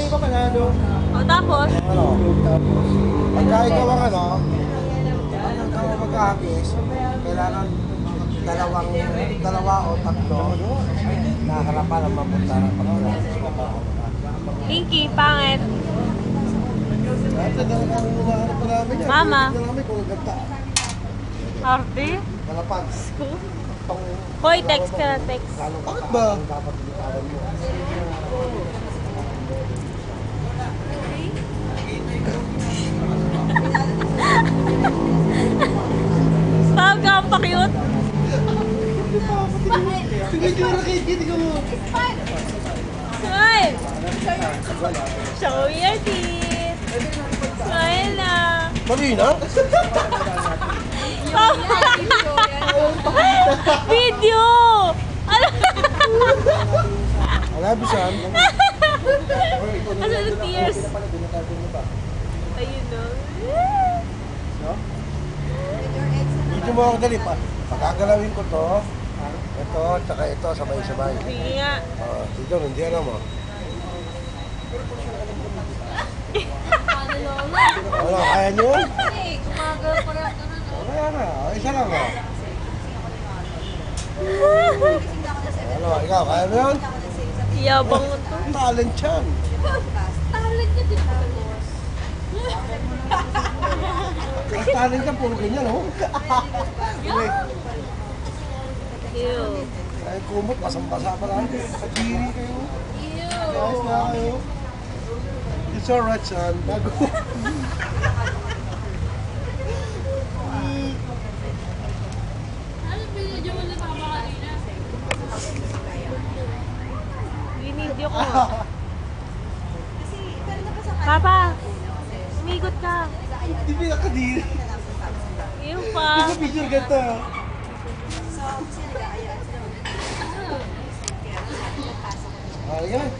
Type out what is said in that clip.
ka panalo. O, tapos? Ano? Tapos, pagka ikaw ang ano, pag ikaw ang maghahagis, kailangan dalawa o tatlo na harapan ang mapunta ng pagkakas. Pinky, pangit. Ate, dalawa ang hinahanap pa namin yan. Mama. Hindi namin kung ganda. Arte? Malapag. Hoy, text ka na, text. Bakit ba? Dapat bitawan mo. Tawag ka pa cute. Tingnan nyo na kayo, hindi ka mo. Smile! Show your teeth! Smile na! Mali na? Video! Alabi saan? Asa the tears? Ayun o. No? Medyo mo ako dali pa. Pagkagalawin ko to, ito, tsaka ito, sabay-sabay. Sige nga. Dito, hindi alam mo. Ano, kaya nyo? Kaya na, isa lang o. Ano, ikaw, kaya mo yun? Yabang mo to. Talent yan. Talent niya din pala. Ang talent yan, puro ganyan, oh. Ew. Ay, kumot, basang-basa pa lang. Kadiri kayo. Ew. Ayos na kayo. It's alright, son. Bago. Ano binidyo mo na Papa kanina? Binidyo ko. Papa, umikot ka. Hindi pinakadiri. Ew pa. Hindi ko picture ganda. Ayan.